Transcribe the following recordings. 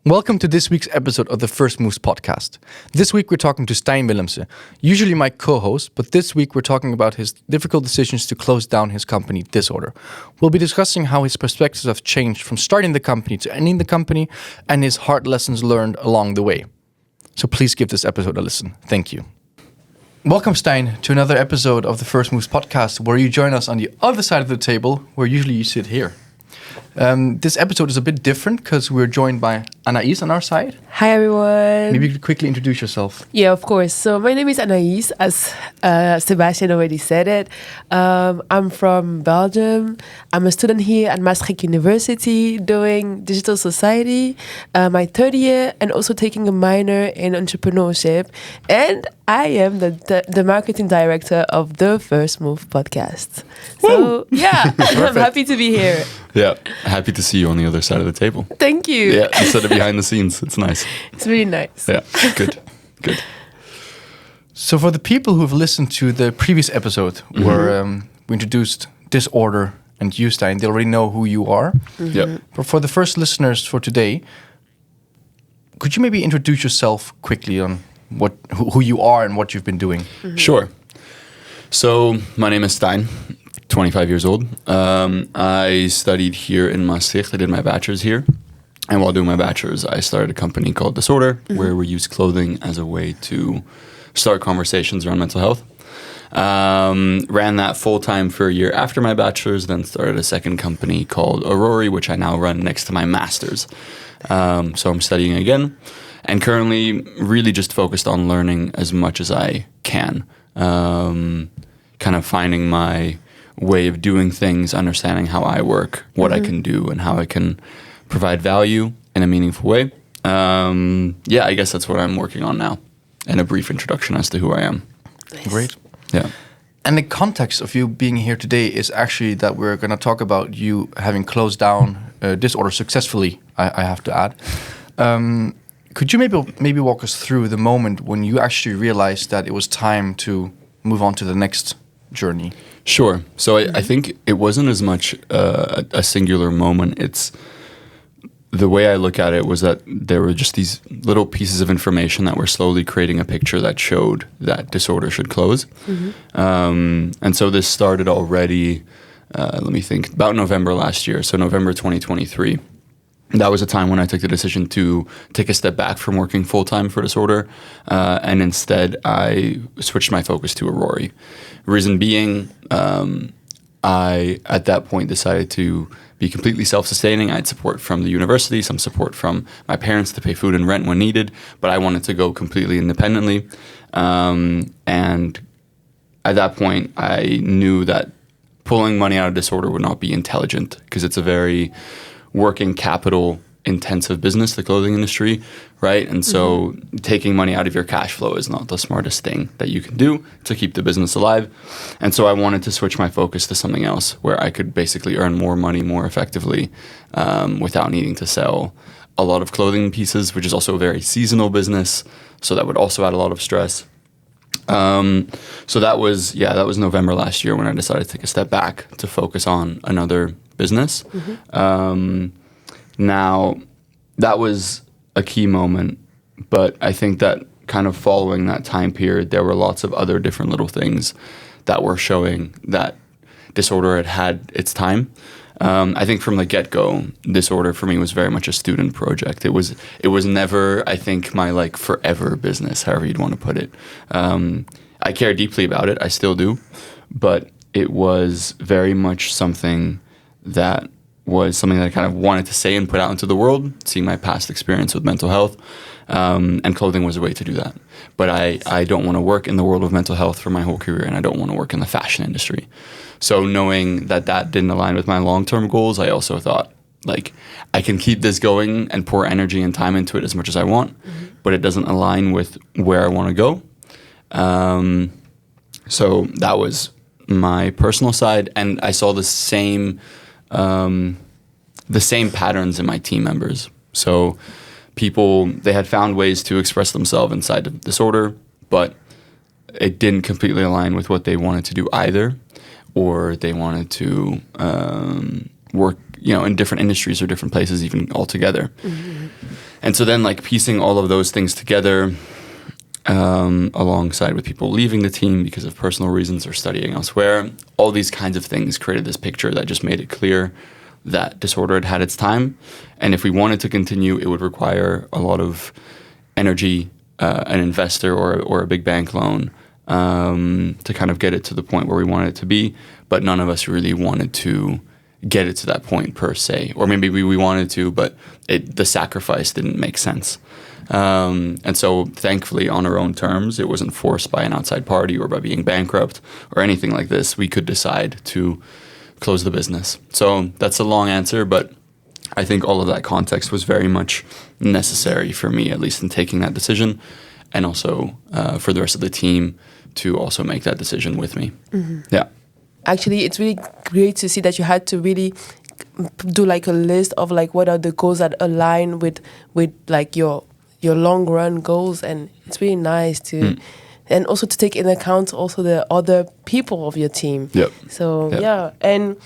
Welcome to this week's episode of the First Moves podcast. This week we're talking to Stijn Willemse, usually my co-host, but this week we're talking about his difficult decisions to close down his company, Disorder. We'll be discussing how his perspectives have changed from starting the company to ending the company and his hard lessons learned along the way. So please give this episode a listen. Thank you. Welcome, Stijn, to another episode of the First Moves podcast, where you join us on the other side of the table, where usually you sit here. This episode is a bit different because we're joined by Anaïs on our side. Hi, everyone. Maybe you could quickly introduce yourself. Yeah, of course. So my name is Anaïs, as Sebastian already said it. I'm from Belgium. I'm a student here at Maastricht University doing digital society, my third year, and also taking a minor in entrepreneurship. And I am the marketing director of the First Move podcast. So, yeah, I'm happy to be here. Yeah, happy to see you on the other side of the table. Thank you. Yeah, instead of behind the scenes. It's nice. It's really nice. Yeah, good. So for the people who have listened to the previous episode where we introduced Disorder and you, Stijn, they already know who you are. Mm-hmm. Yeah. But for the first listeners for today, could you maybe introduce yourself quickly on who you are and what you've been doing? Mm-hmm. Sure. So my name is Stijn, 25 years old. I studied here in Maastricht. I did my bachelor's here. And while doing my bachelor's, I started a company called Disorder, where we use clothing as a way to start conversations around mental health. Ran that full-time for a year after my bachelor's, then started a second company called Aurora, which I now run next to my master's. So I'm studying again, and currently really just focused on learning as much as I can. Kind of finding my way of doing things, understanding how I work, what I can do, and how I can provide value in a meaningful way. I guess that's what I'm working on now. And a brief introduction as to who I am. Nice. Great. Yeah. And the context of you being here today is actually that we're going to talk about you having closed down Disorder successfully, I have to add. Could you maybe walk us through the moment when you actually realized that it was time to move on to the next journey? Sure. So I think it wasn't as much a singular moment. It's the way I look at it was that there were just these little pieces of information that were slowly creating a picture that showed that Disorder should close. And so this started already, let me think, about November last year. So November 2023. That was a time when I took the decision to take a step back from working full-time for Disorder, and instead I switched my focus to Aurora. Reason being, I, at that point, decided to be completely self-sustaining. I had support from the university, some support from my parents to pay food and rent when needed, but I wanted to go completely independently. And at that point, I knew that pulling money out of Disorder would not be intelligent because it's a very working capital intensive business, the clothing industry, right? And so taking money out of your cash flow is not the smartest thing that you can do to keep the business alive. And so I wanted to switch my focus to something else where I could basically earn more money more effectively without needing to sell a lot of clothing pieces, which is also a very seasonal business. So that would also add a lot of stress. So that was November last year when I decided to take a step back to focus on another business. Now, that was a key moment, but I think that kind of following that time period, there were lots of other different little things that were showing that Disorder had its time. I think from the get-go, Disorder for me was very much a student project. It was never, I think, my forever business, however you'd want to put it. I care deeply about it, I still do, but it was very much something that I kind of wanted to say and put out into the world, seeing my past experience with mental health, and clothing was a way to do that. But I don't want to work in the world of mental health for my whole career, and I don't want to work in the fashion industry. So knowing that didn't align with my long-term goals, I also thought, I can keep this going and pour energy and time into it as much as I want, but it doesn't align with where I want to go. So that was my personal side, and I saw the same patterns in my team members. So people, they had found ways to express themselves inside of Disorder, but it didn't completely align with what they wanted to do either, or they wanted to work, in different industries or different places even altogether. And so then like piecing all of those things together, alongside with people leaving the team because of personal reasons or studying elsewhere, all these kinds of things created this picture that just made it clear that Disorder had had its time. And if we wanted to continue, it would require a lot of energy, an investor or a big bank loan, to kind of get it to the point where we wanted it to be. But none of us really wanted to get it to that point per se. Or maybe we wanted to, but the sacrifice didn't make sense. And so thankfully on our own terms, it wasn't forced by an outside party or by being bankrupt or anything like this. We could decide to close the business. So that's a long answer, but I think all of that context was very much necessary for me, at least in taking that decision, and also for the rest of the team to also make that decision with me. Yeah. Actually, it's really great to see that you had to really do like a list of like what are the goals that align with like your long run goals, and it's really nice to and also to take into account also the other people of your team. Yep. So yeah, and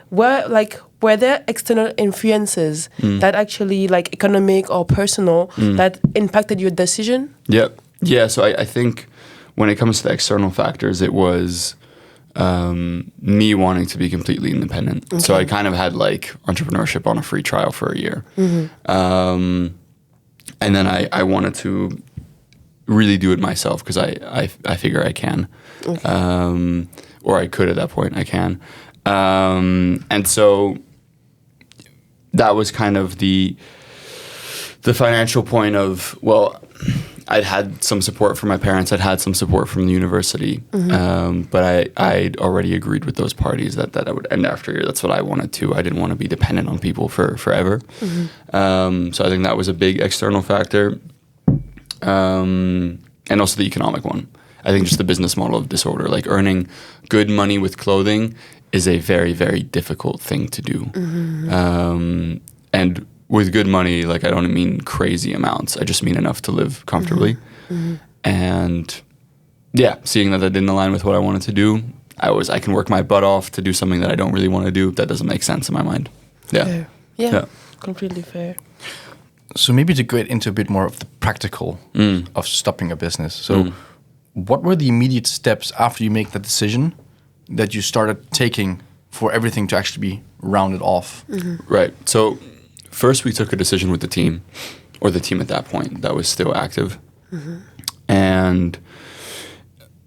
were there external influences that actually like economic or personal that impacted your decision? Yep. Yeah. So I think when it comes to external factors, it was me wanting to be completely independent. Okay. So I kind of had like entrepreneurship on a free trial for a year. And then I wanted to really do it myself because I figure I can. Okay. Or I could at that point, I can. And so that was kind of the financial point of, well, I'd had some support from my parents. I'd had some support from the university. But I'd already agreed with those parties that I would end after a year. That's what I wanted to. I didn't want to be dependent on people for forever. So I think that was a big external factor. And also the economic one. I think just the business model of Disorder, like earning good money with clothing is a very, very difficult thing to do. And with good money, like I don't mean crazy amounts. I just mean enough to live comfortably. And yeah, seeing that didn't align with what I wanted to do, I can work my butt off to do something that I don't really want to do. That doesn't make sense in my mind. Yeah. Yeah. Completely fair. So maybe to get into a bit more of the practical of stopping a business. So what were the immediate steps after you make that decision that you started taking for everything to actually be rounded off? Right. So first we took a decision with the team, or the team at that point that was still active. And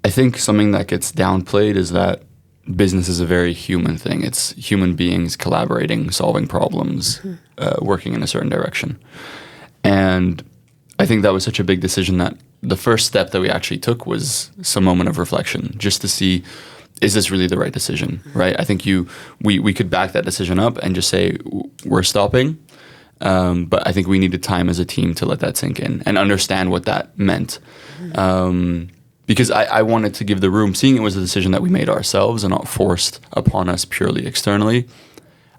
I think something that gets downplayed is that business is a very human thing. It's human beings collaborating, solving problems, working in a certain direction. And I think that was such a big decision that the first step that we actually took was some moment of reflection, just to see, is this really the right decision, right? I think we could back that decision up and just say, we're stopping. But I think we needed time as a team to let that sink in and understand what that meant. Because I wanted to give the room, seeing it was a decision that we made ourselves and not forced upon us purely externally,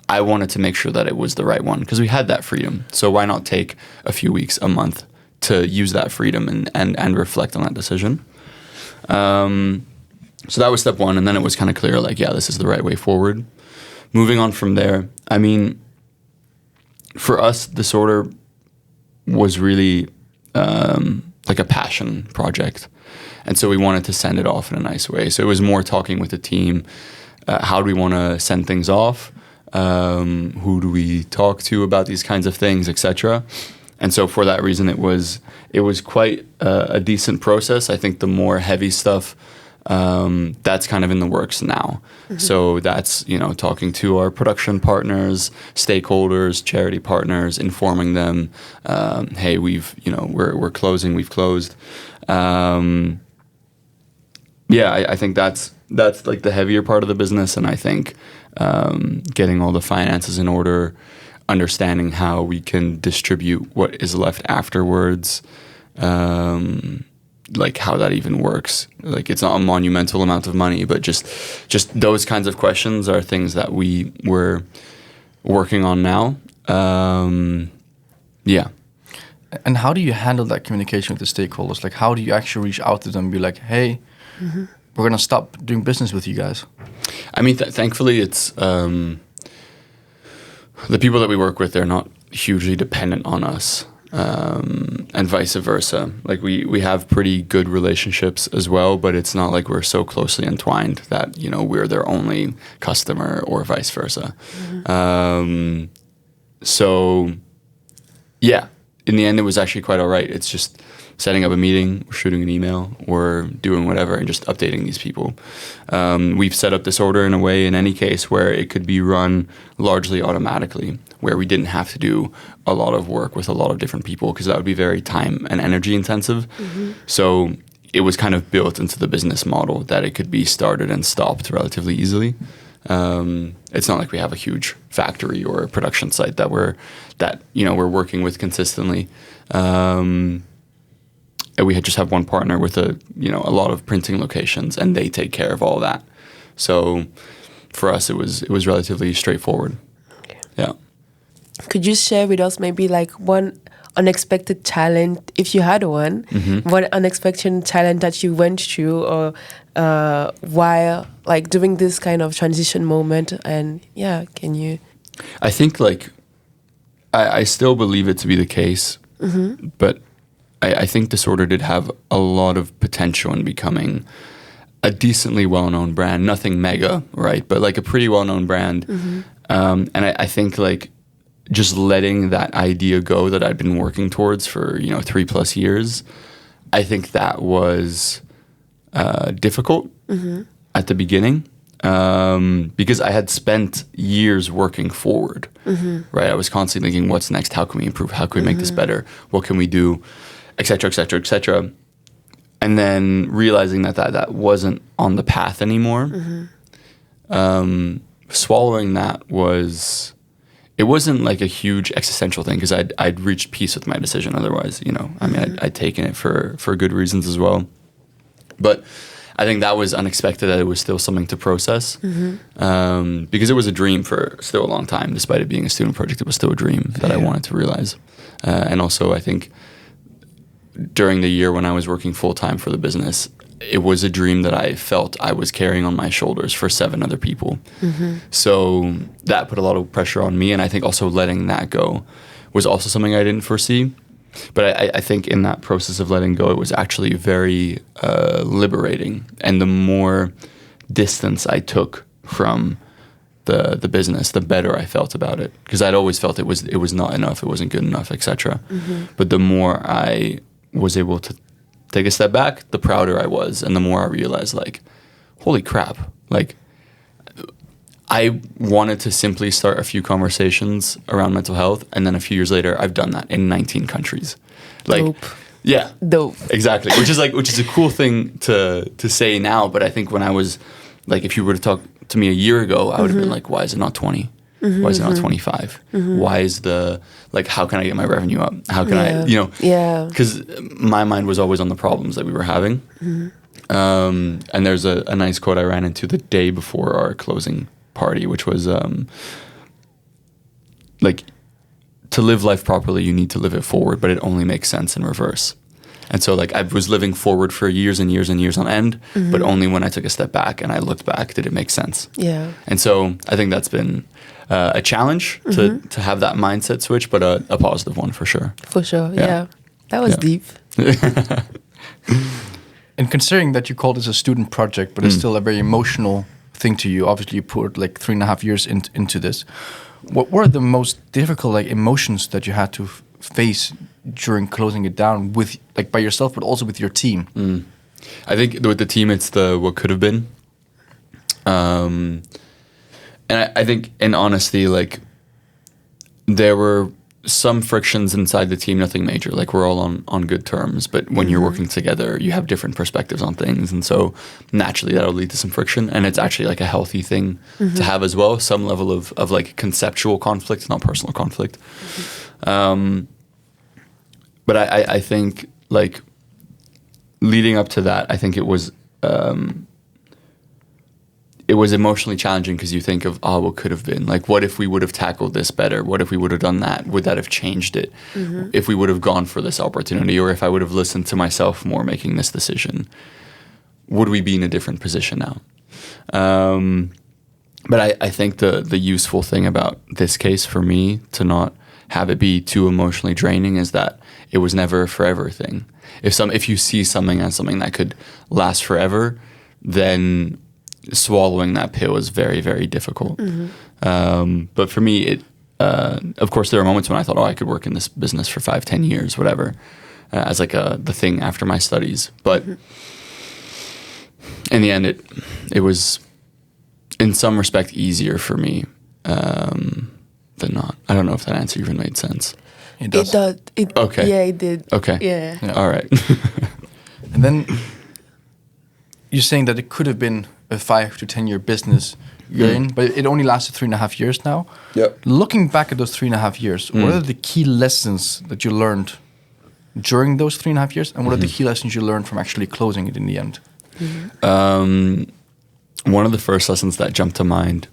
I wanted to make sure that it was the right one because we had that freedom. So why not take a few weeks, a month to use that freedom and reflect on that decision? So that was step one. And then it was kind of clear, like, yeah, this is the right way forward. Moving on from there, I mean, for us, Disorder was really like a passion project. And so we wanted to send it off in a nice way. So it was more talking with the team. How do we want to send things off? Who do we talk to about these kinds of things, etc. And so for that reason, it was quite a decent process. I think the more heavy stuff, that's kind of in the works now. So that's, talking to our production partners, stakeholders, charity partners, informing them, hey, we're closing, we've closed. I think that's like the heavier part of the business. And I think getting all the finances in order, understanding how we can distribute what is left afterwards, like how that even works. Like it's not a monumental amount of money, but just those kinds of questions are things that we were working on now. And how do you handle that communication with the stakeholders? Like, how do you actually reach out to them and be like, hey, we're going to stop doing business with you guys? I mean, thankfully, it's the people that we work with, they're not hugely dependent on us. and vice versa. Like we have pretty good relationships as well, but it's not like we're so closely entwined that, you know, we're their only customer or vice versa. So yeah, in the end, it was actually quite all right. It's just setting up a meeting, or shooting an email, or doing whatever, and just updating these people. We've set up this order in a way, in any case, where it could be run largely automatically, where we didn't have to do a lot of work with a lot of different people, because that would be very time and energy intensive. So it was kind of built into the business model that it could be started and stopped relatively easily. It's not like we have a huge factory or a production site that we're working with consistently. And we just have one partner with a lot of printing locations, and they take care of all that. So for us, it was relatively straightforward. Okay. Yeah. Could you share with us maybe like one unexpected challenge, if you had one, one unexpected challenge that you went through, or while like doing this kind of transition moment? And yeah, can you? I think like I still believe it to be the case, but I think Disorder did have a lot of potential in becoming a decently well-known brand. Nothing mega, right? But like a pretty well-known brand. And I think like just letting that idea go that I'd been working towards for, 3+ years, I think that was difficult at the beginning, because I had spent years working forward, right? I was constantly thinking, what's next? How can we improve? How can we make this better? What can we do? Et cetera, et cetera, et cetera. And then realizing that wasn't on the path anymore. Swallowing that it wasn't like a huge existential thing, because I'd reached peace with my decision otherwise, I mean, I'd taken it for good reasons as well. But I think that was unexpected, that it was still something to process, because it was a dream for still a long time. Despite it being a student project, it was still a dream that I wanted to realize. And also, I think during the year when I was working full-time for the business, it was a dream that I felt I was carrying on my shoulders for 7 other people. So that put a lot of pressure on me, and I think also letting that go was also something I didn't foresee. But I think in that process of letting go, it was actually very liberating. And the more distance I took from the business, the better I felt about it. Because I'd always felt it was not enough, it wasn't good enough, etc. But the more I was able to take a step back, the prouder I was, and the more I realized, like, holy crap, like, I wanted to simply start a few conversations around mental health, and then a few years later, I've done that in 19 countries. Like, dope. Yeah, dope. Exactly. Which is a cool thing to say now, but I think when I was like, if you were to talk to me a year ago, I would have been like, why is it not 20? Why is it not 25? Why is how can I get my revenue up? How can I, because my mind was always on the problems that we were having. And there's a nice quote I ran into the day before our closing party, which was to live life properly, you need to live it forward, but it only makes sense in reverse. And so I was living forward for years and years and years on end, but only when I took a step back and I looked back did it make sense. Yeah. And so I think that's been a challenge to have that mindset switch, but a positive one for sure. For sure, yeah. That was deep. And considering that you call this a student project, but it's still a very emotional thing to you, obviously you put 3.5 years into this. What were the most difficult emotions that you had to face during closing it down with by yourself, but also with your team? I think with the team, it's what could have been. And I think in honesty, there were some frictions inside the team, nothing major. We're all on good terms, but when you're working together, you have different perspectives on things. And so naturally that'll lead to some friction. And it's actually a healthy thing to have as well, some level of conceptual conflict, not personal conflict. But I think leading up to that, I think it was emotionally challenging because you think of, what could have been? What if we would have tackled this better? What if we would have done that? Would that have changed it? If we would have gone for this opportunity, or if I would have listened to myself more making this decision, would we be in a different position now? But I think the useful thing about this case for me, to not have it be too emotionally draining is that it was never a forever thing. If you see something as something that could last forever, then swallowing that pill is very, very difficult. But for me, of course, there are moments when I thought, I could work in this business for 5-10 years, whatever, as like the thing after my studies. But in the end, it was in some respect easier for me than not. I don't know if that answer even made sense. It does. It does. Okay. Yeah, it did. Okay. Yeah. All right. And then you're saying that it could have been a 5 to 10 year business you're in, but it only lasted 3.5 years now. Yep. Looking back at those 3.5 years, what are the key lessons that you learned during those 3.5 years, and what are the key lessons you learned from actually closing it in the end? One of the first lessons that jumped to mind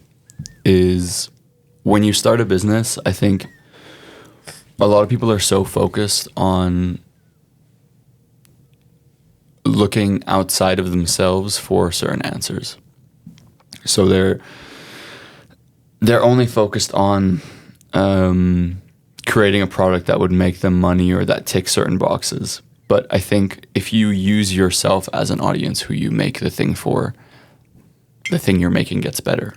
is when you start a business, I think a lot of people are so focused on looking outside of themselves for certain answers. So they're only focused on creating a product that would make them money or that ticks certain boxes. But I think if you use yourself as an audience who you make the thing for, the thing you're making gets better.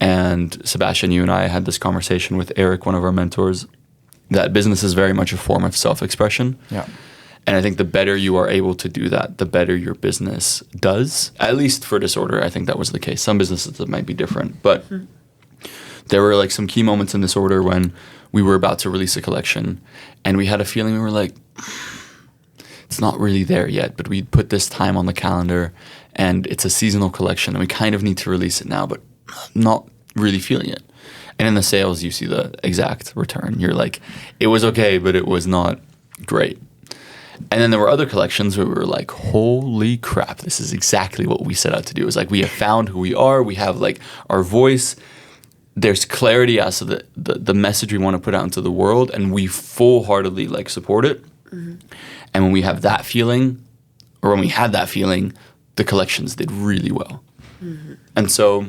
And Sebastian, you and I had this conversation with Eric, one of our mentors, that business is very much a form of self-expression. Yeah. And I think the better you are able to do that, the better your business does. At least for Disorder, I think that was the case. Some businesses that might be different. But there were like some key moments in Disorder when we were about to release a collection and we had a feeling, we were like, it's not really there yet, but we put this time on the calendar and it's a seasonal collection and we kind of need to release it now, but not really feeling it. And in the sales, you see the exact return. You're like, it was okay, but it was not great. And then there were other collections where we were like, holy crap, this is exactly what we set out to do. It was like, we have found who we are. We have like our voice. There's clarity as to the message we want to put out into the world. And we full-heartedly like support it. And when we have that feeling, or when we had that feeling, the collections did really well. And so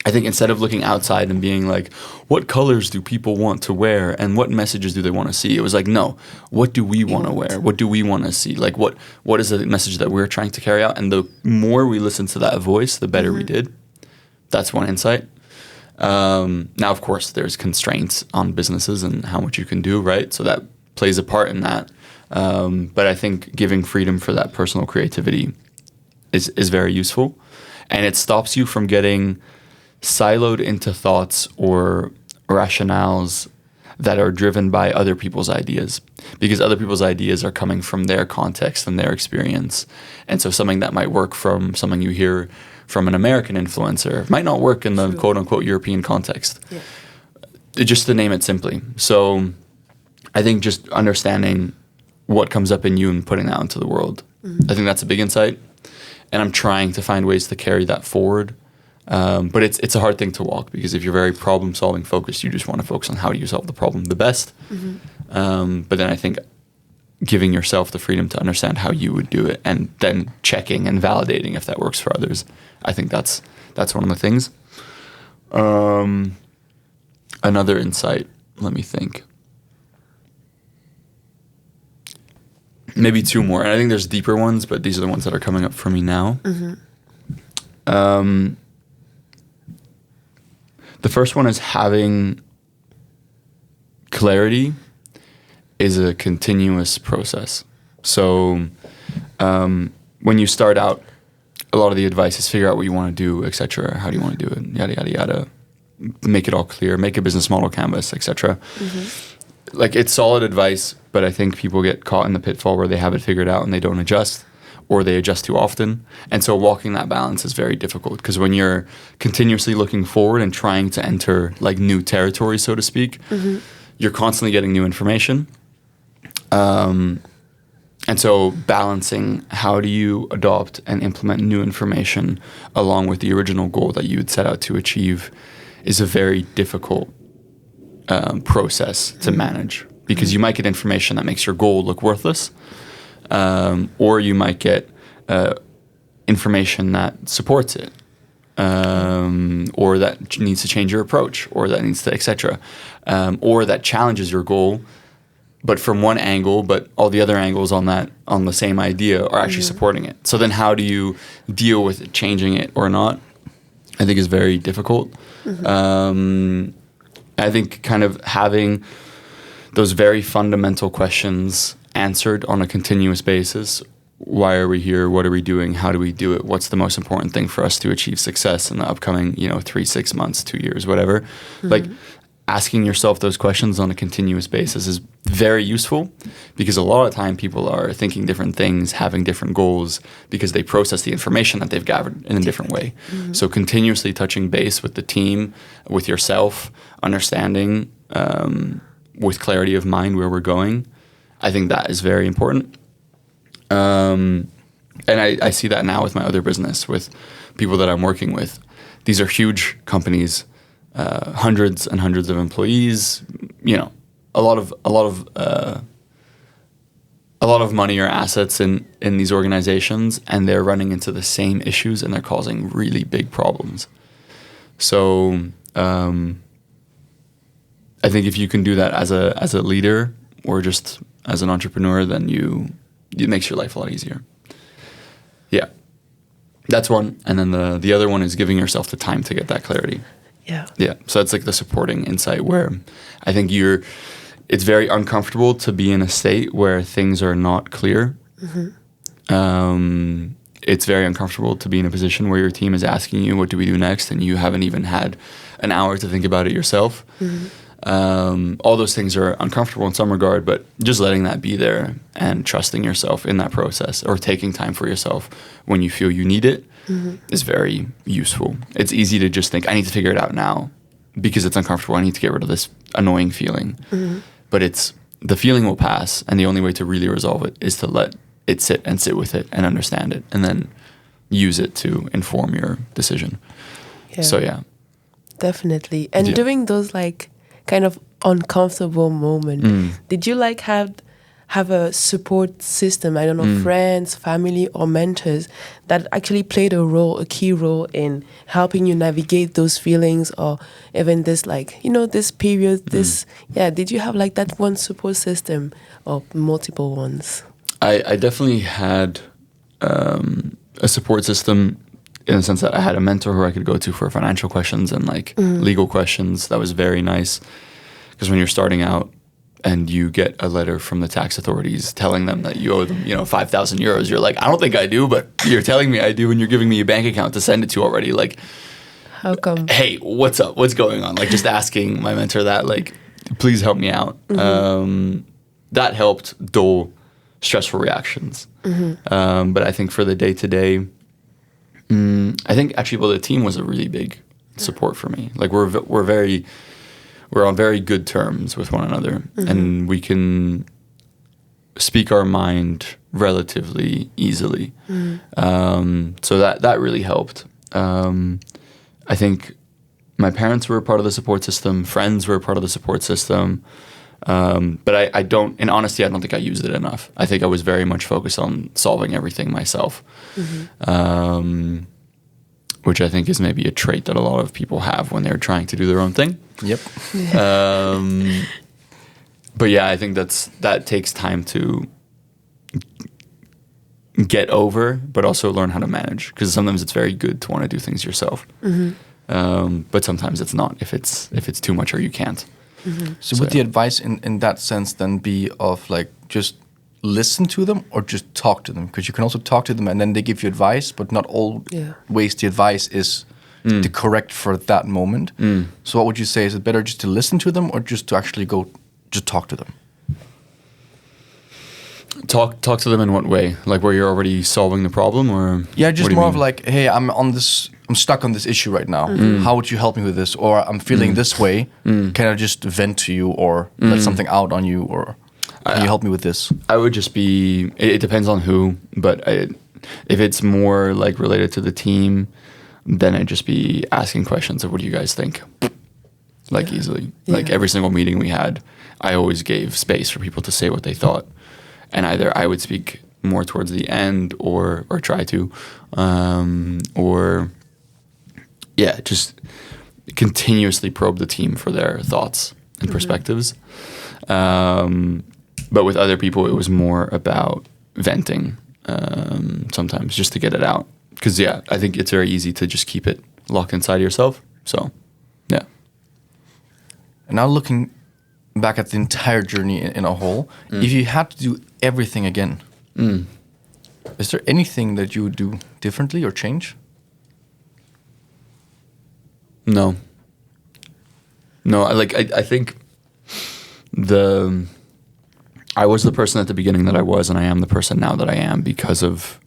I think instead of looking outside and being like, what colors do people want to wear and what messages do they want to see? It was like, no, what do we want to wear? What do we want to see? Like, what is the message that we're trying to carry out? And the more we listen to that voice, the better we did. That's one insight. Now, of course, there's constraints on businesses and how much you can do, right? So that plays a part in that. But I think giving freedom for that personal creativity is very useful. And it stops you from getting siloed into thoughts or rationales that are driven by other people's ideas, because other people's ideas are coming from their context and their experience. And so something that might work from something you hear from an American influencer might not work in the quote unquote European context. Just to name it simply. So I think just understanding what comes up in you and putting that into the world, I think that's a big insight. And I'm trying to find ways to carry that forward. But it's a hard thing to walk, because if you're very problem-solving focused, you just want to focus on how do you solve the problem the best. But then I think giving yourself the freedom to understand how you would do it and then checking and validating if that works for others, I think that's one of the things. Another insight, let me think. Maybe two more. And I think there's deeper ones, but these are the ones that are coming up for me now. The first one is having clarity is a continuous process. So when you start out, a lot of the advice is figure out what you want to do, etc. How do you want to do it? Yada, yada, yada. Make it all clear. Make a business model canvas, etc. Like, it's solid advice, but I think people get caught in the pitfall where they have it figured out and they don't adjust, or they adjust too often. And so walking that balance is very difficult, because when you're continuously looking forward and trying to enter like new territory, so to speak, you're constantly getting new information. And so balancing how do you adopt and implement new information along with the original goal that you would set out to achieve is a very difficult process to manage, because you might get information that makes your goal look worthless. Or you might get information that supports it. or that needs to change your approach, or that needs to, etc., or that challenges your goal, but from one angle, but all the other angles on the same idea are actually supporting it. So then how do you deal with it, changing it or not? I think is very difficult. I think kind of having those very fundamental questions answered on a continuous basis. Why are we here? What are we doing? How do we do it? What's the most important thing for us to achieve success in the upcoming, 3, 6 months, 2 years, whatever? Like asking yourself those questions on a continuous basis is very useful, because a lot of time people are thinking different things, having different goals, because they process the information that they've gathered in a different way. So continuously touching base with the team, with yourself, understanding with clarity of mind where we're going, I think that is very important. And I see that now with my other business, with people that I'm working with. These are huge companies, hundreds and hundreds of employees. A lot of money or assets in these organizations, and they're running into the same issues, and they're causing really big problems. So I think if you can do that as a leader or just as an entrepreneur, then it makes your life a lot easier. Yeah, that's one. And then the other one is giving yourself the time to get that clarity. Yeah. So it's like the supporting insight, where I think it's very uncomfortable to be in a state where things are not clear. It's very uncomfortable to be in a position where your team is asking you, what do we do next? And you haven't even had an hour to think about it yourself. All those things are uncomfortable in some regard, but just letting that be there and trusting yourself in that process, or taking time for yourself when you feel you need it, is very useful. It's easy to just think, I need to figure it out now because it's uncomfortable. I need to get rid of this annoying feeling. But the feeling will pass, and the only way to really resolve it is to let it sit with it and understand it, and then use it to inform your decision. So yeah. Definitely. And during those kind of uncomfortable moment, did you have a support system, I don't know, friends, family, or mentors that actually played a key role in helping you navigate those feelings, or even this this period, did you have that one support system or multiple ones? I definitely had a support system, in the sense that I had a mentor who I could go to for financial questions and legal questions. That was very nice, because when you're starting out and you get a letter from the tax authorities telling them that you owe them, 5,000 euros, you're like, I don't think I do, but you're telling me I do, and you're giving me a bank account to send it to already. How come? Hey, what's up? What's going on? Just asking my mentor that, please help me out. That helped dull stressful reactions. But I think for the day-to-day, I think actually, the team was a really big support for me. We're on very good terms with one another, and we can speak our mind relatively easily. So that really helped. I think my parents were a part of the support system. Friends were a part of the support system. But in honesty, I don't think I used it enough. I think I was very much focused on solving everything myself. Which I think is maybe a trait that a lot of people have when they're trying to do their own thing. Yep. But yeah, I think that takes time to get over, but also learn how to manage. Because sometimes it's very good to want to do things yourself. But sometimes it's not, if it's too much or you can't. So would the advice in that sense then be of just listen to them, or just talk to them? Because you can also talk to them and then they give you advice, but not always the advice is the correct for that moment. So what would you say? Is it better just to listen to them, or just to actually go just talk to them? Talk to them in what way? Where you're already solving the problem, or just more of hey, I'm stuck on this issue right now. How would you help me with this? Or I'm feeling this way. Can I just vent to you, or let something out on you, or can you help me with this? I would just be, it depends on who, but if it's more related to the team, then I'd just be asking questions of, what do you guys think? Easily. Every single meeting we had, I always gave space for people to say what they thought. And either I would speak more towards the end, or try to, or just continuously probe the team for their thoughts and perspectives. But with other people, it was more about venting sometimes just to get it out. Because, I think it's very easy to just keep it locked inside yourself. So, yeah. And now looking back at the entire journey in a whole, if you had to do everything again, is there anything that you would do differently or change? No. I think I was the person at the beginning that I was, and I am the person now that I am because of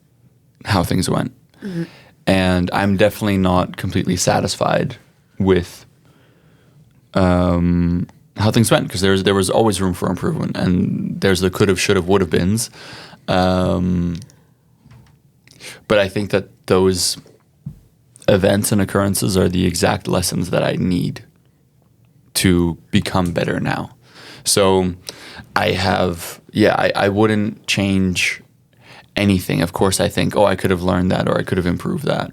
how things went. Mm-hmm. And I'm definitely not completely satisfied with how things went, because there was always room for improvement, and there's the could have, should have, would have beens. But I think that those events and occurrences are the exact lessons that I need to become better now. So I wouldn't change anything. Of course, I think, I could have learned that, or I could have improved that.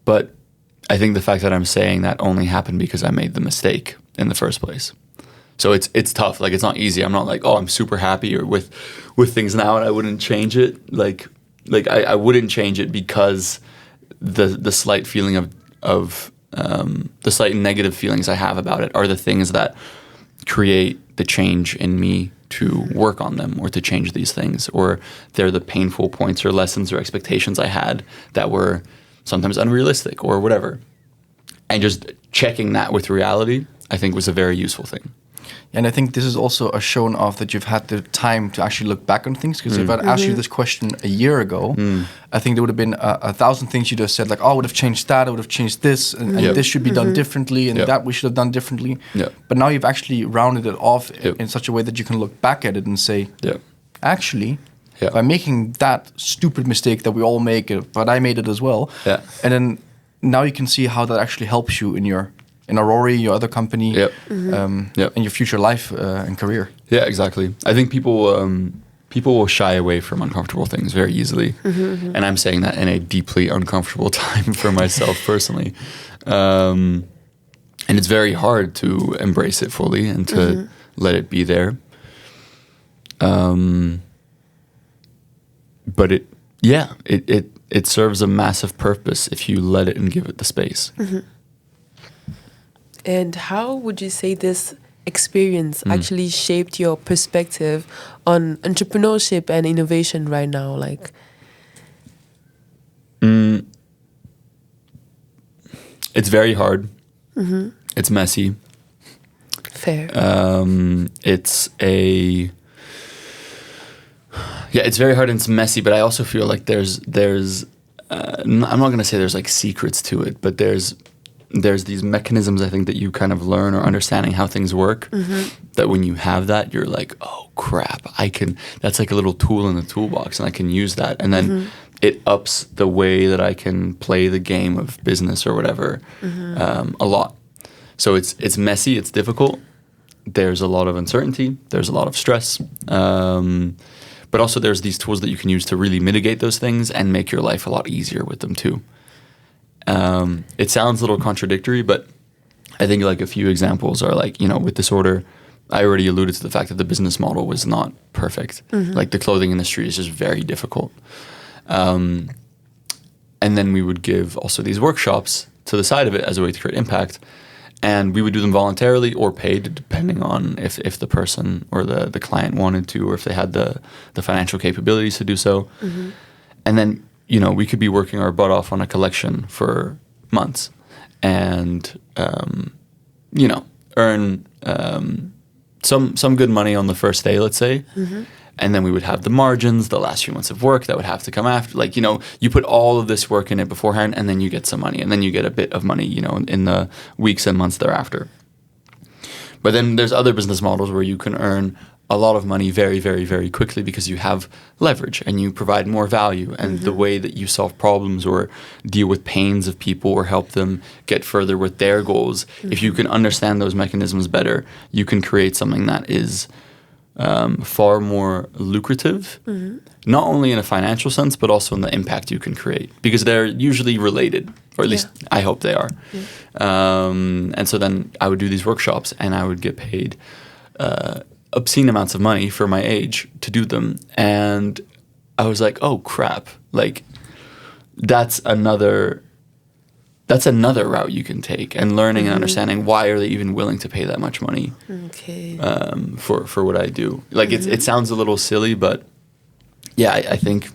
But I think the fact that I'm saying that only happened because I made the mistake in the first place. So it's tough. Like, it's not easy. I'm not like, I'm super happy with things now and I wouldn't change it. I wouldn't change it because the slight feeling of the slight negative feelings I have about it are the things that create the change in me to work on them, or to change these things, or they're the painful points or lessons or expectations I had that were sometimes unrealistic or whatever. And just checking that with reality, I think, was a very useful thing. And I think this is also a shown off that you've had the time to actually look back on things. Because if I'd asked you this question a year ago, I think there would have been 1,000 things you'd have said, like, I would have changed that, I would have changed this, and this should be done differently, and that we should have done differently. Yep. But now you've actually rounded it off in such a way that you can look back at it and say, actually, by making that stupid mistake that we all make, but I made it as well. Yeah. And then now you can see how that actually helps you in Aurora, your other company, and your future life and career. Yeah, exactly. I think people will shy away from uncomfortable things very easily. And I'm saying that in a deeply uncomfortable time for myself personally. And it's very hard to embrace it fully and to let it be there. But it serves a massive purpose if you let it and give it the space. And how would you say this experience actually shaped your perspective on entrepreneurship and innovation right now? Like, it's very hard. It's messy. Fair. It's very hard and it's messy, but I also feel like there's I'm not going to say there's like secrets to it, but there's these mechanisms, I think, that you kind of learn or understanding how things work, that when you have that, you're like, oh crap, that's like a little tool in the toolbox and I can use that. And then it ups the way that I can play the game of business or whatever a lot. So it's messy, it's difficult. There's a lot of uncertainty. There's a lot of stress. But also there's these tools that you can use to really mitigate those things and make your life a lot easier with them too. It sounds a little contradictory, but I think like a few examples are like, with Disorder, I already alluded to the fact that the business model was not perfect. Like the clothing industry is just very difficult. And then we would give also these workshops to the side of it as a way to create impact. And we would do them voluntarily or paid, depending on if the person or the client wanted to, or if they had the financial capabilities to do so. And then, we could be working our butt off on a collection for months and, earn some good money on the first day, let's say. And then we would have the margins, the last few months of work that would have to come after. Like, you put all of this work in it beforehand, and then you get some money, and then you get a bit of money, in the weeks and months thereafter. But then there's other business models where you can earn a lot of money very, very, very quickly because you have leverage and you provide more value. And the way that you solve problems or deal with pains of people or help them get further with their goals, if you can understand those mechanisms better, you can create something that is far more lucrative, not only in a financial sense, but also in the impact you can create, because they're usually related, or at least I hope they are. And so then I would do these workshops, and I would get paid obscene amounts of money for my age to do them. And I was like, oh crap, like that's another route you can take, and learning and understanding why are they even willing to pay that much money for what I do. Like it sounds a little silly, but yeah, I think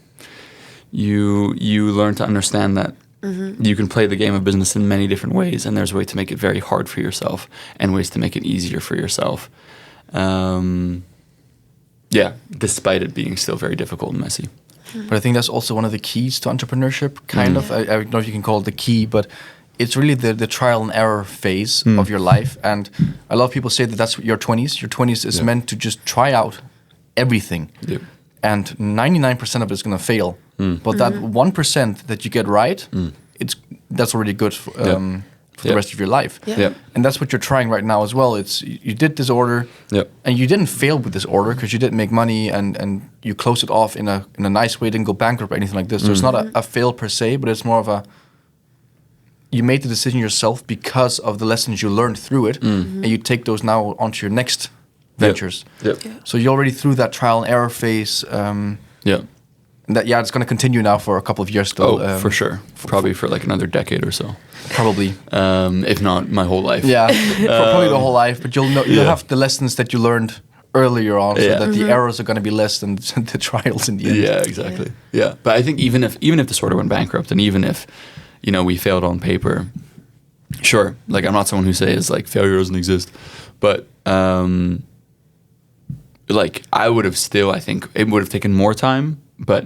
you learn to understand that you can play the game of business in many different ways, and there's a way to make it very hard for yourself and ways to make it easier for yourself. Despite it being still very difficult and messy. But I think that's also one of the keys to entrepreneurship, kind of. I don't know if you can call it the key, but it's really the trial and error phase of your life. And a lot of people say that that's your 20s. Your 20s is meant to just try out everything. Yeah. And 99% of it is going to fail. But that 1% that you get right, that's already good for the rest of your life. And that's what you're trying right now as well. It's you did this order, and you didn't fail with this order because you didn't make money, and you closed it off in a nice way, didn't go bankrupt or anything like this. So it's not a fail per se, but it's more of you made the decision yourself because of the lessons you learned through it, and you take those now onto your next ventures. So you're already through that trial and error phase. And that it's going to continue now for a couple of years still. Oh, for sure. Probably for like another decade or so. Probably. If not my whole life. Yeah, for probably the whole life. But you'll have the lessons that you learned earlier on, so that the errors are going to be less than the trials in the end. Yeah, exactly. Yeah, but I think even if the sorter went bankrupt, and even if we failed on paper, sure. Like I'm not someone who says like failure doesn't exist, but like I would have still. I think it would have taken more time. But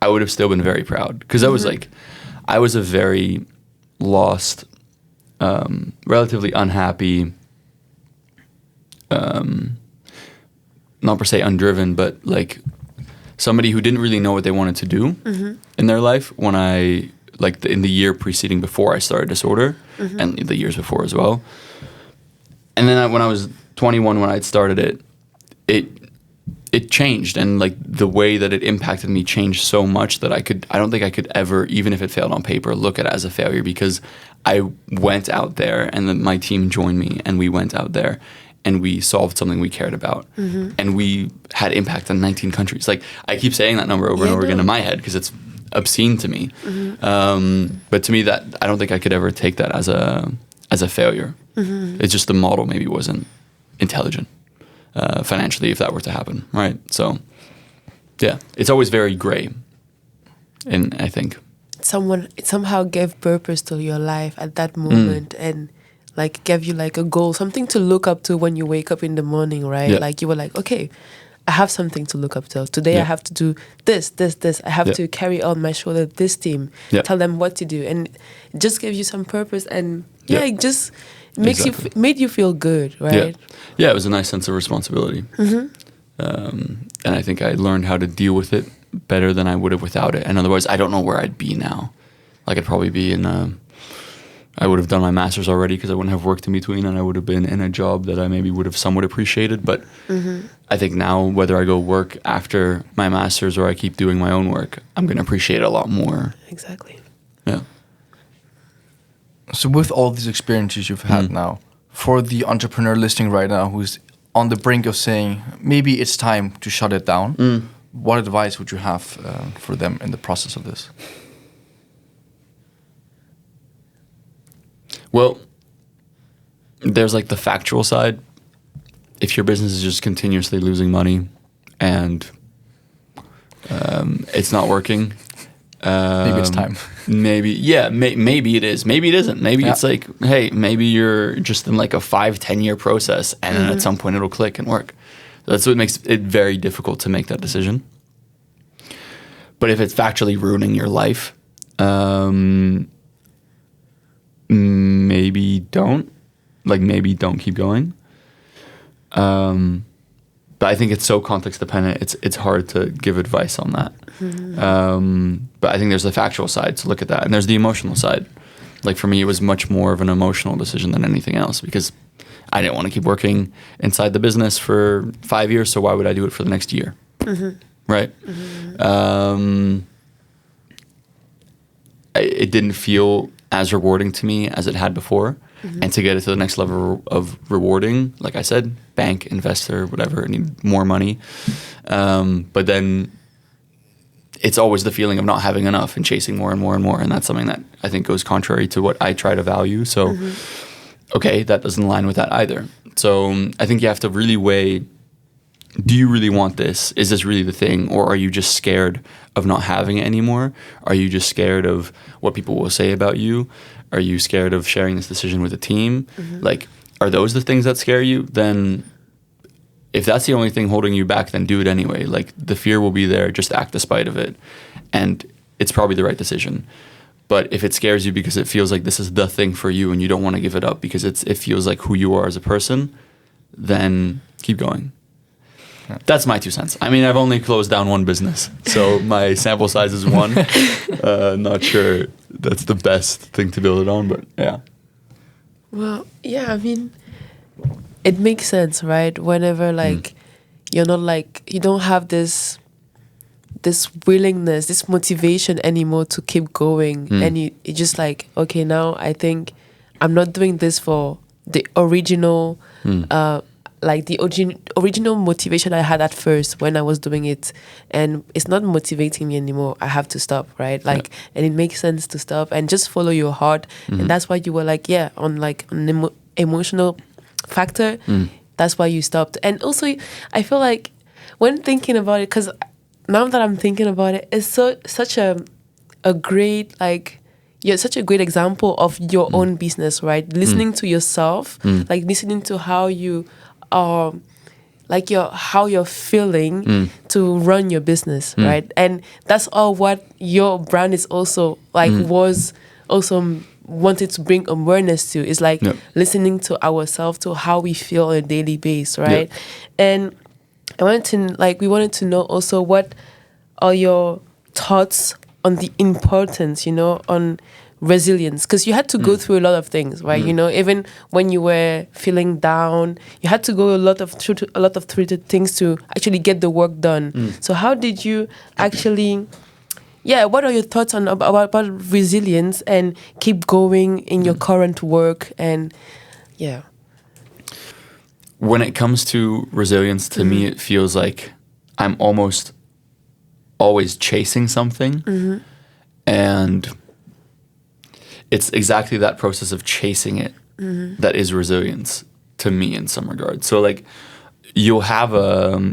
I would have still been very proud, because I was a very lost, relatively unhappy, not per se undriven, but like somebody who didn't really know what they wanted to do in their life when in the year preceding before I started Disorder, and the years before as well. And then when I was 21, when I'd started it changed, and like the way that it impacted me changed so much that I don't think I could ever, even if it failed on paper, look at it as a failure, because I went out there, and then my team joined me, and we went out there and we solved something we cared about, and we had impact on 19 countries. Like I keep saying that number over and over again in my head because it's obscene to me. But to me, that I don't think I could ever take that as a failure. It's just the model maybe wasn't intelligent. Financially, if that were to happen, right? So, yeah, it's always very gray, and I think it somehow gave purpose to your life at that moment, and like gave you like a goal, something to look up to when you wake up in the morning, right? Yeah. Like you were like, okay, I have something to look up to. Today I have to do this. I have to carry on my shoulder this team, tell them what to do, and it just gave you some purpose, and it just made you feel good, right? Yeah, it was a nice sense of responsibility. And I think I learned how to deal with it better than I would have without it. And otherwise, I don't know where I'd be now. Like I'd probably be I would have done my master's already because I wouldn't have worked in between, and I would have been in a job that I maybe would have somewhat appreciated. But I think now, whether I go work after my master's or I keep doing my own work, I'm going to appreciate it a lot more. Exactly. Yeah. So with all these experiences you've had now, for the entrepreneur listening right now who's on the brink of saying, maybe it's time to shut it down, what advice would you have for them in the process of this? Well, there's like the factual side. If your business is just continuously losing money and it's not working, maybe it's time. Maybe it is. Maybe it isn't. Maybe it's like, hey, maybe you're just in like a 5-10 year process, and then at some point it'll click and work. That's what makes it very difficult to make that decision. But if it's factually ruining your life, maybe don't. Like maybe don't keep going. But I think it's so context dependent. It's hard to give advice on that. But I think there's the factual side to look at that, and there's the emotional side. Like for me, it was much more of an emotional decision than anything else, because I didn't want to keep working inside the business for 5 years, so why would I do it for the next year? Right? It didn't feel as rewarding to me as it had before. And to get it to the next level of rewarding, like I said, bank, investor, whatever, I need more money. But then it's always the feeling of not having enough and chasing more and more and more. And that's something that I think goes contrary to what I try to value. So, okay, that doesn't align with that either. So I think you have to really weigh, do you really want this? Is this really the thing? Or are you just scared of not having it anymore? Are you just scared of what people will say about you? Are you scared of sharing this decision with a team? Like, are those the things that scare you? Then if that's the only thing holding you back, then do it anyway. Like, the fear will be there, just act despite of it. And it's probably the right decision. But if it scares you because it feels like this is the thing for you and you don't want to give it up because it feels like who you are as a person, then keep going. That's my 2 cents. I mean, I've only closed down one business, so my sample size is 1. Not sure that's the best thing to build it on, but yeah. Well, yeah, I mean, it makes sense, right? Whenever you're not you don't have this willingness, this motivation anymore to keep going, and it's just like, okay, now I think I'm not doing this for the original. The original motivation I had at first when I was doing it, and it's not motivating me anymore. I have to stop, right? And it makes sense to stop and just follow your heart. And that's why you were on an emotional factor. That's why you stopped. And also, I feel like when thinking about it, because now that I'm thinking about it, it's such a great you're such a great example of your own business, right? Listening to yourself, listening to how you are, how you're feeling to run your business, right? And that's all what your brand is also was also wanted to bring awareness to. Is listening to ourselves, to how we feel on a daily basis, right? And I wanted to we wanted to know also what are your thoughts on the importance, on resilience, because you had to go through a lot of things, right? Even when you were feeling down, you had to go through a lot of things to actually get the work done. So how did you actually? What are your thoughts on about resilience and keep going in your current work? And when it comes to resilience, to me, it feels like I'm almost always chasing something, and it's exactly that process of chasing it that is resilience to me in some regard. So you'll have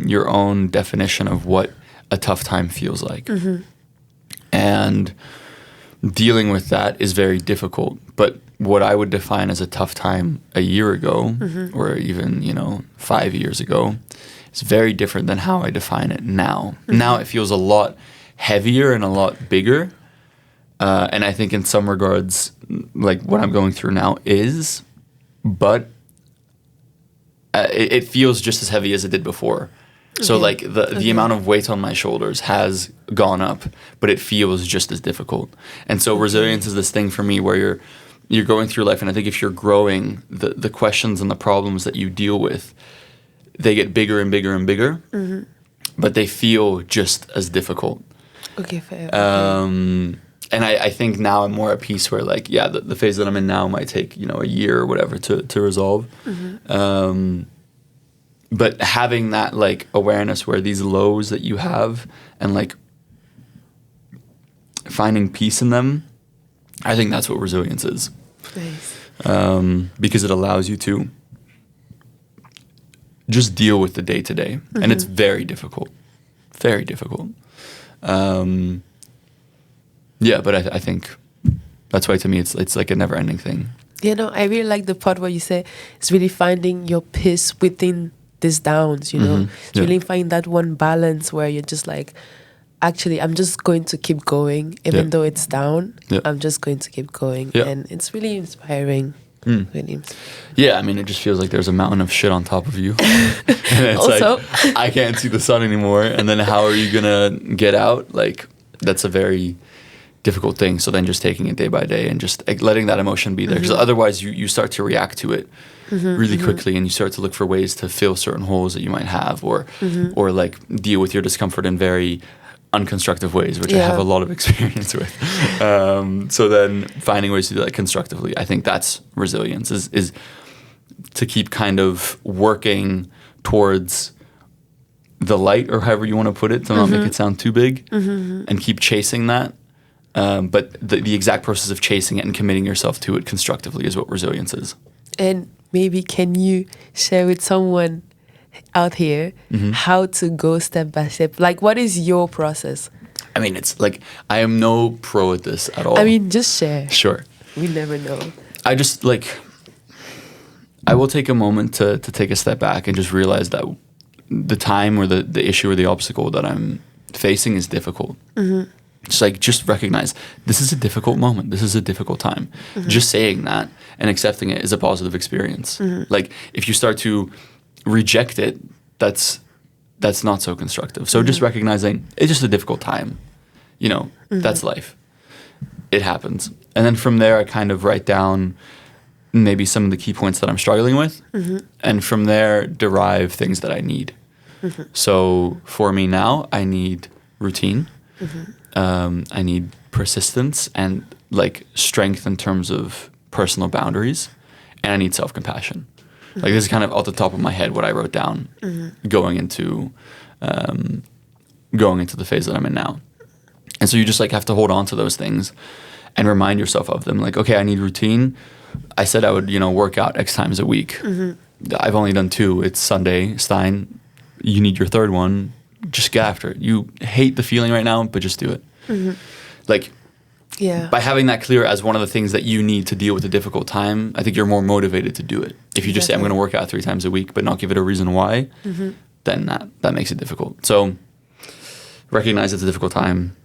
your own definition of what a tough time feels like. And dealing with that is very difficult. But what I would define as a tough time a year ago, or even, 5 years ago, is very different than how I define it now. Now it feels a lot heavier and a lot bigger. And I think in some regards, what I'm going through now is, but it feels just as heavy as it did before. So the amount of weight on my shoulders has gone up, but it feels just as difficult. And so resilience is this thing for me where you're going through life, and I think if you're growing, the questions and the problems that you deal with, they get bigger and bigger and bigger, but they feel just as difficult. Okay, fair. And I think now I'm more at peace where the phase that I'm in now might take, a year or whatever to resolve. But having that awareness where these lows that you have and finding peace in them, I think that's what resilience is. Nice. Because it allows you to just deal with the day to day. And it's very difficult. Very difficult. But I think that's why to me it's like a never ending thing. I really like the part where you say it's really finding your peace within these downs, It's really finding that one balance where you're just actually, I'm just going to keep going, even though it's down. I'm just going to keep going. And it's really inspiring. Really inspiring. Yeah, I mean, it just feels like there's a mountain of shit on top of you. And it's also, I can't see the sun anymore. And then how are you going to get out? That's a very difficult thing. So then just taking it day by day and just letting that emotion be there, because otherwise you start to react to it really quickly, and you start to look for ways to fill certain holes that you might have, or like deal with your discomfort in very unconstructive ways, which I have a lot of experience with. So then finding ways to do that constructively, I think that's resilience, is to keep kind of working towards the light, or however you want to put it, to not make it sound too big, and keep chasing that. But the exact process of chasing it and committing yourself to it constructively is what resilience is. And maybe can you share with someone out here how to go step by step? Like, what is your process? I mean, it's like, I am no pro at this at all. I mean, just share. Sure. We never know. I just I will take a moment to take a step back and just realize that the time or the issue or the obstacle that I'm facing is difficult. Just recognize this is a difficult moment. This is a difficult time. Just saying that and accepting it is a positive experience. Like, if you start to reject it, that's not so constructive. So just recognizing it's just a difficult time. That's life. It happens. And then from there, I kind of write down maybe some of the key points that I'm struggling with, and from there derive things that I need. So for me now, I need routine. I need persistence and like strength in terms of personal boundaries, and I need self-compassion. Like, this is kind of off the top of my head what I wrote down going into the phase that I'm in now. And so you just like have to hold on to those things and remind yourself of them. Like, okay, I need routine. I said I would, work out X times a week. I've only done 2. It's Sunday. Stijn, you need your 3rd one. Just get after it. You hate the feeling right now, but just do it. Like, by having that clear as one of the things that you need to deal with a difficult time, I think you're more motivated to do it. If you just say, I'm going to work out 3 times a week, but not give it a reason why, then that makes it difficult. So recognize it's a difficult time,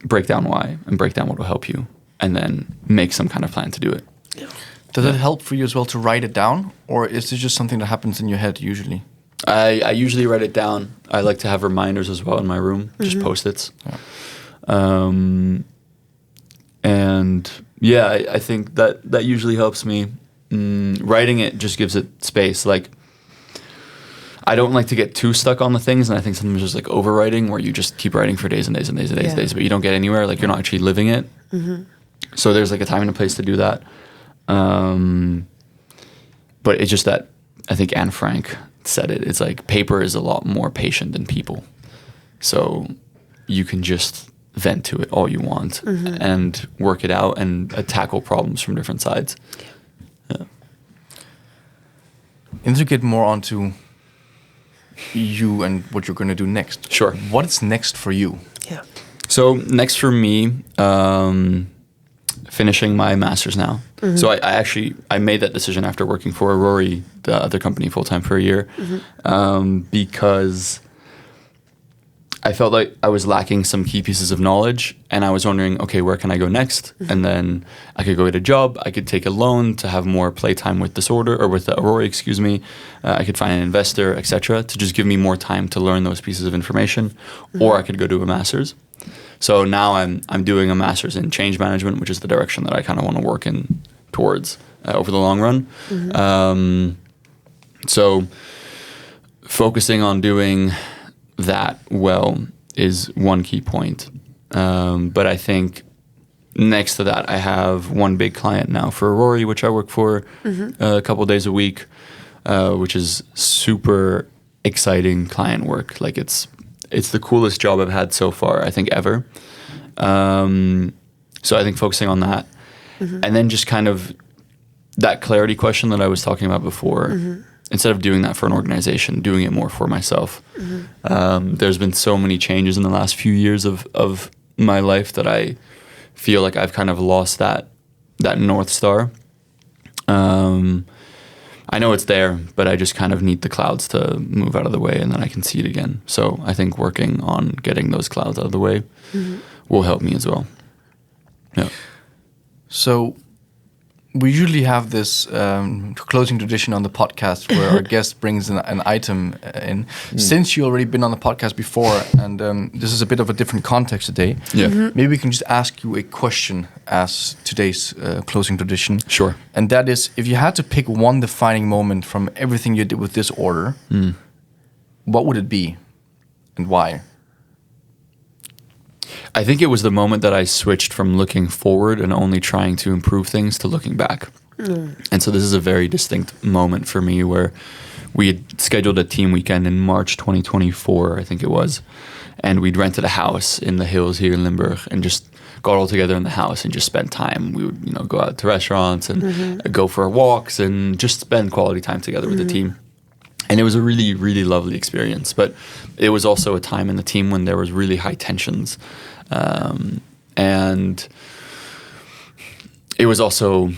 break down why, and break down what will help you, and then make some kind of plan to do it. Does it help for you as well to write it down, or is this just something that happens in your head usually? I usually write it down. I like to have reminders as well in my room, just Post-its. And I think that usually helps me. Writing it just gives it space. Like, I don't like to get too stuck on the things, and I think sometimes just like overwriting, where you just keep writing for days and days and days and days and days, but you don't get anywhere. Like, you're not actually living it. So there's like a time and a place to do that. But it's just that, I think Anne Frank said it. It's like, paper is a lot more patient than people. So you can just vent to it all you want and work it out and tackle problems from different sides. And to get more onto you and what you're going to do next. Sure. What is next for you? Yeah. So next for me, finishing my master's now. So I made that decision after working for Rory, the other company, full-time for a year, because I felt like I was lacking some key pieces of knowledge, and I was wondering, okay, where can I go next? And then I could go get a job, I could take a loan to have more playtime with Rory, I could find an investor, etc., to just give me more time to learn those pieces of information, or I could go do a master's. So now I'm doing a master's in change management, which is the direction that I kind of want to work in towards over the long run. So focusing on doing that well is one key point. But I think next to that, I have one big client now for Rory, which I work for a couple of days a week, which is super exciting client work. Like, it's the coolest job I've had so far, I think, ever. So I think focusing on that, and then just kind of that clarity question that I was talking about before, instead of doing that for an organization, doing it more for myself. There's been so many changes in the last few years of my life that I feel like I've kind of lost that North Star. I know it's there, but I just kind of need the clouds to move out of the way, and then I can see it again. So I think working on getting those clouds out of the way will help me as well. Yeah. So we usually have this closing tradition on the podcast where our guest brings an item in. Since you already been on the podcast before, and this is a bit of a different context today, maybe we can just ask you a question as today's closing tradition. Sure. And that is, if you had to pick one defining moment from everything you did with this order, what would it be and why? I think it was the moment that I switched from looking forward and only trying to improve things to looking back. And so this is a very distinct moment for me where we had scheduled a team weekend in March 2024, I think it was. And we'd rented a house in the hills here in Limburg and just got all together in the house and just spent time. We would, go out to restaurants and go for walks and just spend quality time together with the team. And it was a really, really lovely experience. But it was also a time in the team when there was really high tensions. And it was also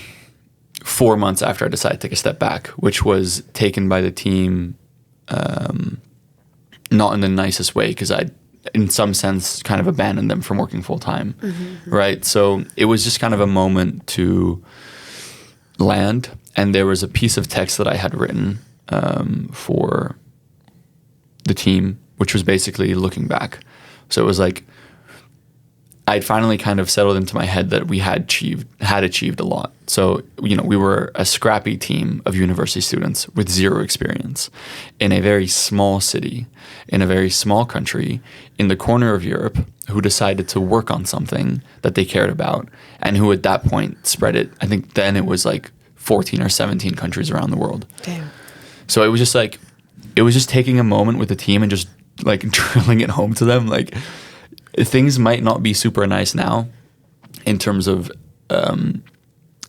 4 months after I decided to take a step back, which was taken by the team not in the nicest way, because I, in some sense, kind of abandoned them from working full time, right? So it was just kind of a moment to land. And there was a piece of text that I had written for the team, which was basically looking back. So it was like, I'd finally kind of settled into my head that we had achieved a lot. So, we were a scrappy team of university students with zero experience in a very small city, in a very small country, in the corner of Europe, who decided to work on something that they cared about, and who at that point spread it. I think then it was like 14 or 17 countries around the world. Damn. So it was just taking a moment with the team and just like drilling it home to them, like, things might not be super nice now in terms of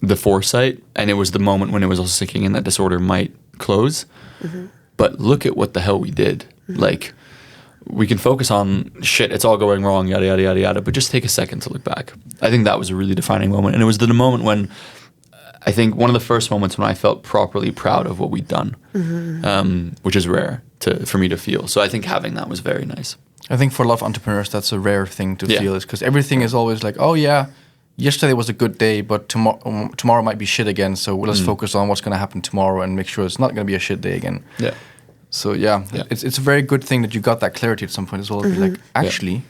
the foresight. And it was the moment when it was also sinking in that disorder might close. But look at what the hell we did. Like, we can focus on shit, it's all going wrong, yada, yada, yada, yada. But just take a second to look back. I think that was a really defining moment. And it was the moment when, I think one of the first moments when I felt properly proud of what we'd done, which is rare for me to feel. So I think having that was very nice. I think for a lot of entrepreneurs, that's a rare thing to feel, is because everything is always like, oh yeah, yesterday was a good day, but tomorrow might be shit again. So let's focus on what's going to happen tomorrow and make sure it's not going to be a shit day again. Yeah. So it's a very good thing that you got that clarity at some point as well. Be like, actually,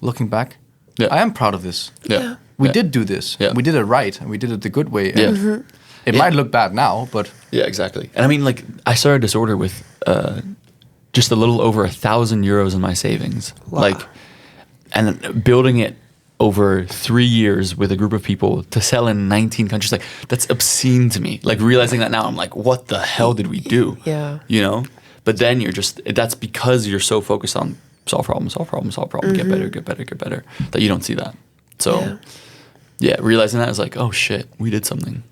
looking back, I am proud of this. Yeah. We did do this. Yeah. We did it right, and we did it the good way. And it might look bad now, but exactly. And I mean, like, I started Disorder with just a little over €1,000 in my savings. Wow. Like, and building it over 3 years with a group of people to sell in 19 countries, like, that's obscene to me. Like, realizing that now, I'm like, what the hell did we do? Yeah. But then that's because you're so focused on solve problem, get better, that you don't see that. So realizing that is like, oh shit, we did something.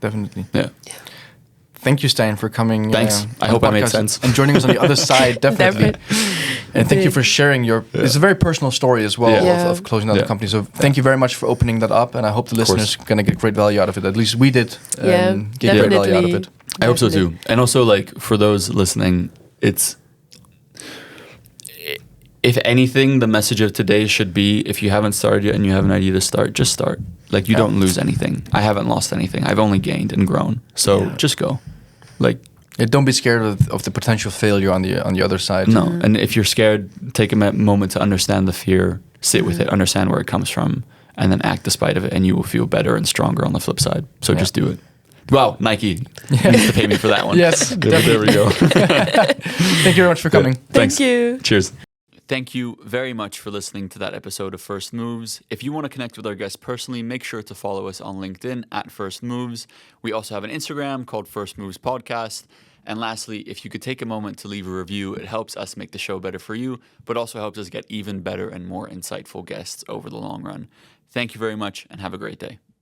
Definitely. Yeah. Thank you, Stijn, for coming. Thanks. I hope I made sense. And joining us on the other side, definitely. And thank you for sharing it's a very personal story as well of closing down the company. So thank you very much for opening that up. And I hope the listeners are going to get great value out of it. At least we did get great value out of it. I hope so too. And also, like, for those listening, if anything, the message of today should be, if you haven't started yet and you have an idea to start, just start. Like, you don't lose anything. I haven't lost anything. I've only gained and grown. So just go. Like, don't be scared of the potential failure on the other side. No. And if you're scared, take a moment to understand the fear, sit with it, understand where it comes from, and then act despite of it, and you will feel better and stronger on the flip side. So just do it. Wow, Nike needs to pay me for that one. Yes, there we go. Thank you very much for coming. Thanks. Thank you. Cheers. Thank you very much for listening to that episode of First Moves. If you want to connect with our guests personally, make sure to follow us on LinkedIn at First Moves. We also have an Instagram called First Moves Podcast. And lastly, if you could take a moment to leave a review, it helps us make the show better for you, but also helps us get even better and more insightful guests over the long run. Thank you very much and have a great day.